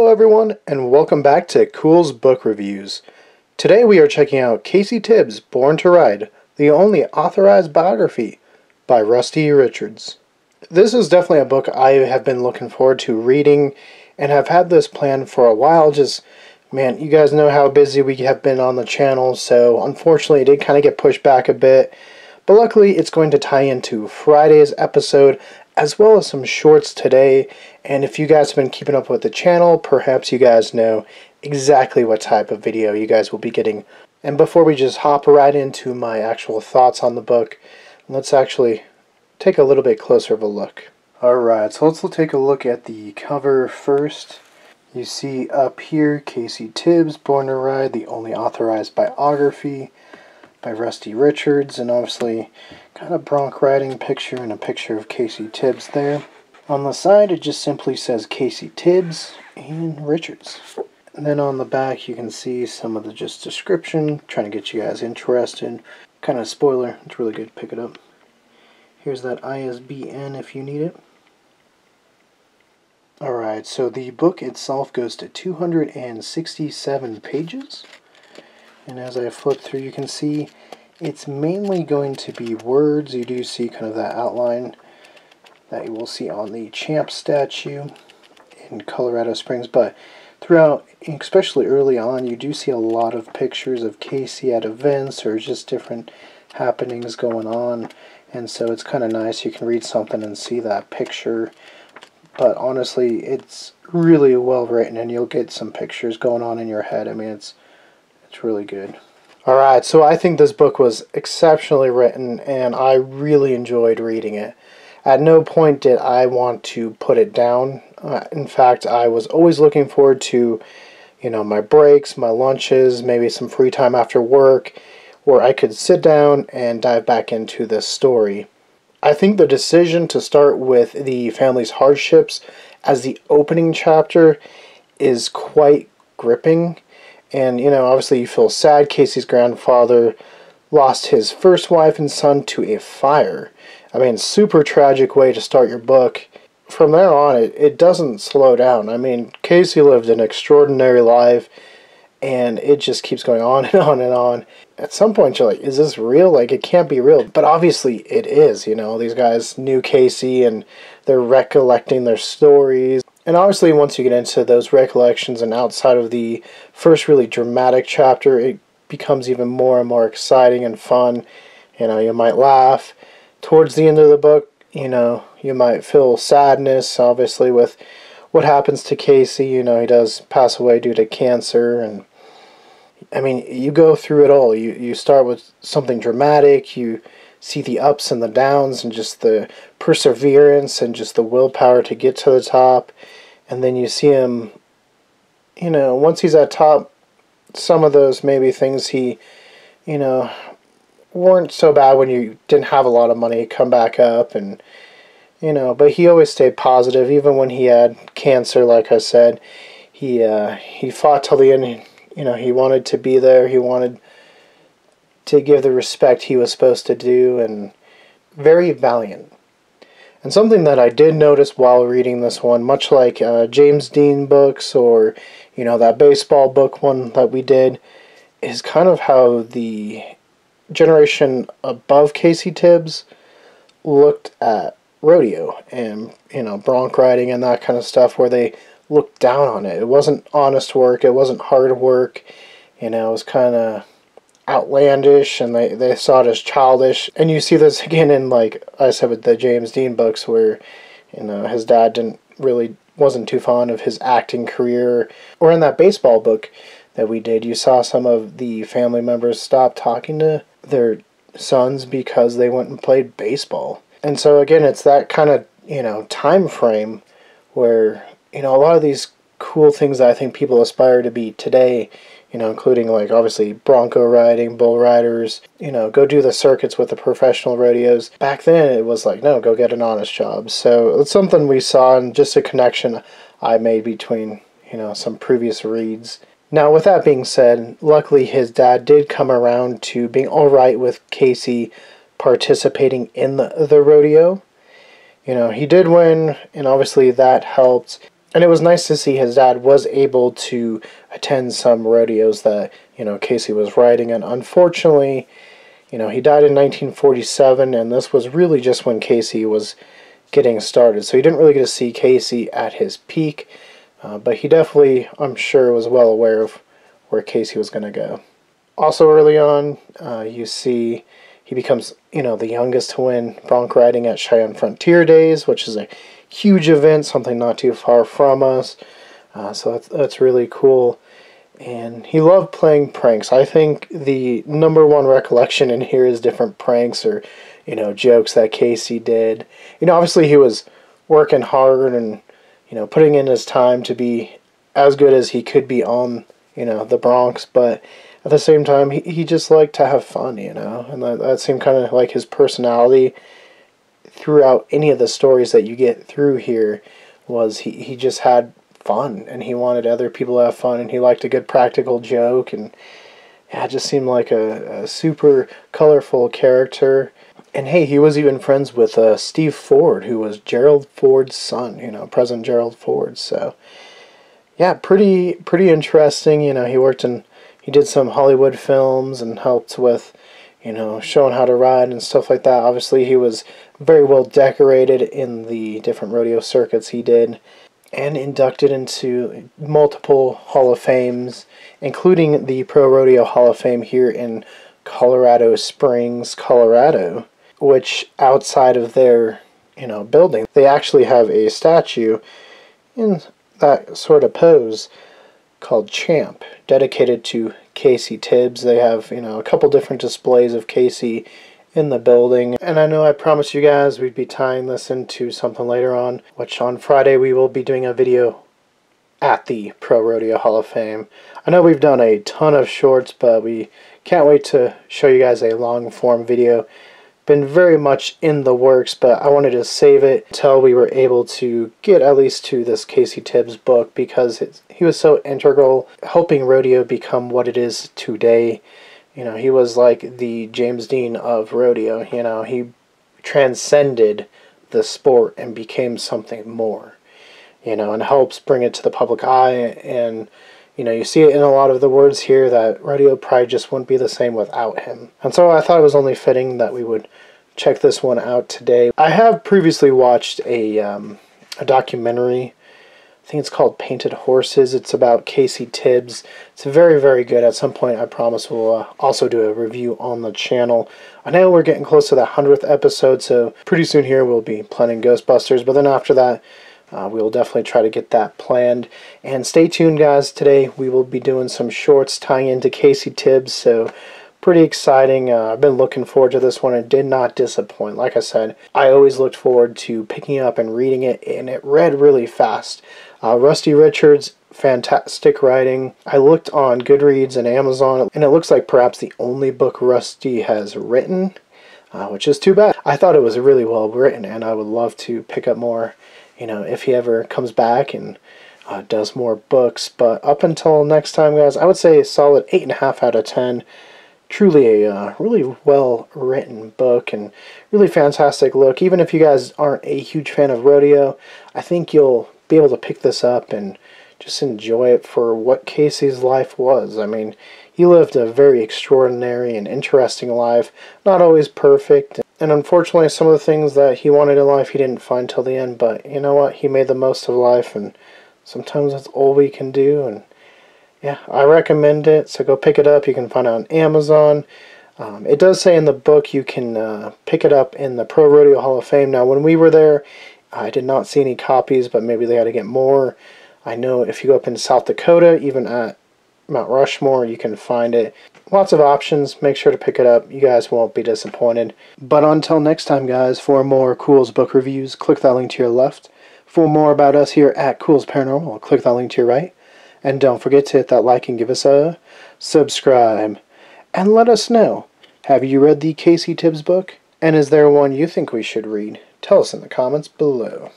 Hello everyone, and welcome back to Cool's Book Reviews. Today we are checking out Casey Tibbs' Born to Ride, the only authorized biography by Rusty Richards. This is definitely a book I have been looking forward to reading, and have had this planned for a while. Man, you guys know how busy we have been on the channel, so unfortunately it did kind of get pushed back a bit. But luckily it's going to tie into Friday's episode, as well as some shorts today. And if you guys have been keeping up with the channel, perhaps you guys know exactly what type of video you guys will be getting. And before we just hop right into my actual thoughts on the book, let's actually take a little bit closer of a look. Alright, so let's take a look at the cover first. You see up here, Casey Tibbs, Born to Ride, the only authorized biography by Rusty Richards, and obviously kind of bronc riding picture and a picture of Casey Tibbs there. On the side it just simply says Casey Tibbs and Richards. And then on the back you can see some of the just description, trying to get you guys interested. Kind of spoiler, it's really good, pick it up. Here's that ISBN if you need it. Alright, so the book itself goes to 267 pages. And as I flip through, you can see it's mainly going to be words. You do see kind of that outline that you will see on the Champ statue in Colorado Springs. But throughout, especially early on, you do see a lot of pictures of Casey at events or just different happenings going on. And so it's kind of nice. You can read something and see that picture. But honestly, it's really well written, and you'll get some pictures going on in your head. I mean, it's really good. Alright, so I think this book was exceptionally written, and I really enjoyed reading it. At no point did I want to put it down. In fact, I was always looking forward to, my breaks, my lunches, maybe some free time after work, where I could sit down and dive back into this story. I think the decision to start with the family's hardships as the opening chapter is quite gripping. And, obviously you feel sad. Casey's grandfather lost his first wife and son to a fire. I mean, super tragic way to start your book. From there on, it doesn't slow down. I mean, Casey lived an extraordinary life, and it just keeps going on and on and on. At some point, you're like, is this real? Like, it can't be real. But obviously, it is, These guys knew Casey, and they're recollecting their stories. And obviously, once you get into those recollections and outside of the first really dramatic chapter, it becomes even more and more exciting and fun. You might laugh. Towards the end of the book, you might feel sadness, obviously, with what happens to Casey. He does pass away due to cancer. And, I mean, you go through it all. You start with something dramatic. You see the ups and the downs and just the perseverance and just the willpower to get to the top. And then you see him, once he's at top, some of those maybe things he, weren't so bad when you didn't have a lot of money, come back up. And, but he always stayed positive. Even when he had cancer, like I said, he fought till the end. He wanted to be there. He wanted to give the respect he was supposed to do, and very valiant. And something that I did notice while reading this one, much like James Dean books or, that baseball book one that we did, is kind of how the generation above Casey Tibbs looked at rodeo and, bronc riding and that kind of stuff, where they looked down on it. It wasn't honest work. It wasn't hard work. It was kind of outlandish, and they saw it as childish. And you see this again in, like I said, with the James Dean books, where his dad wasn't too fond of his acting career. Or in that baseball book that we did, you saw some of the family members stop talking to their sons because they went and played baseball. And so again, it's that kind of time frame where a lot of these cool things that I think people aspire to be today, including, like, obviously bronco riding, bull riders, go do the circuits with the professional rodeos. Back then it was like, no, go get an honest job. So it's something we saw, and just a connection I made between, some previous reads. Now, with that being said, luckily his dad did come around to being alright with Casey participating in the rodeo. He did win, and obviously that helped. And it was nice to see his dad was able to attend some rodeos that, Casey was riding. And unfortunately, he died in 1947, and this was really just when Casey was getting started. So he didn't really get to see Casey at his peak, but he definitely, I'm sure, was well aware of where Casey was going to go. Also early on, you see he becomes, the youngest to win bronc riding at Cheyenne Frontier Days, which is a huge event, something not too far from us. So that's really cool. And he loved playing pranks. I think the number one recollection in here is different pranks or, jokes that Casey did. Obviously he was working hard and, putting in his time to be as good as he could be on, the Bronx, but at the same time, he just liked to have fun, and that seemed kind of like his personality throughout any of the stories that you get through here was he just had fun, and he wanted other people to have fun, and he liked a good practical joke, and yeah, it just seemed like a super colorful character. And hey, he was even friends with Steve Ford, who was Gerald Ford's son, President Gerald Ford. So yeah, pretty interesting. He did some Hollywood films and helped with, showing how to ride and stuff like that. Obviously, he was very well decorated in the different rodeo circuits he did, and inducted into multiple Hall of Fames, including the Pro Rodeo Hall of Fame here in Colorado Springs, Colorado, which outside of their, building, they actually have a statue in that sort of pose called Champ, dedicated to Casey Tibbs. They have, a couple different displays of Casey in the building. And I know I promised you guys we'd be tying this into something later on, which on Friday we will be doing a video at the Pro Rodeo Hall of Fame. I know we've done a ton of shorts, but we can't wait to show you guys a long form video. Been very much in the works, but I wanted to save it until we were able to get at least to this Casey Tibbs book, because he was so integral helping rodeo become what it is today. He was like the James Dean of rodeo. He transcended the sport and became something more, and helps bring it to the public eye. And you see it in a lot of the words here that rodeo probably just wouldn't be the same without him. And so I thought it was only fitting that we would check this one out today. I have previously watched a documentary. I think it's called Painted Horses. It's about Casey Tibbs. It's very, very good. At some point, I promise we'll also do a review on the channel. I know we're getting close to the 100th episode, so pretty soon here we'll be planning Ghostbusters. But then after that, we'll definitely try to get that planned. And stay tuned, guys. Today we will be doing some shorts tying into Casey Tibbs, so pretty exciting. I've been looking forward to this one. It did not disappoint. Like I said, I always looked forward to picking it up and reading it, and it read really fast. Rusty Richards, fantastic writing. I looked on Goodreads and Amazon, and it looks like perhaps the only book Rusty has written, which is too bad. I thought it was really well written, and I would love to pick up more, if he ever comes back and does more books. But up until next time, guys, I would say a solid 8.5 out of 10. Truly a really well written book and really fantastic look. Even if you guys aren't a huge fan of rodeo, I think you'll be able to pick this up and just enjoy it for what Casey's life was. I mean, he lived a very extraordinary and interesting life, not always perfect, and unfortunately some of the things that he wanted in life he didn't find till the end, but you know what, he made the most of life, and sometimes that's all we can do. And yeah, I recommend it, so go pick it up. You can find it on Amazon. It does say in the book you can pick it up in the Pro Rodeo Hall of Fame. Now, when we were there, I did not see any copies, but maybe they had to get more. I know if you go up in South Dakota, even at Mount Rushmore, you can find it. Lots of options. Make sure to pick it up. You guys won't be disappointed. But until next time, guys, for more Cool's book reviews, click that link to your left. For more about us here at Cool's Paranormal, click that link to your right. And don't forget to hit that like and give us a subscribe. And let us know, have you read the Casey Tibbs book? And is there one you think we should read? Tell us in the comments below.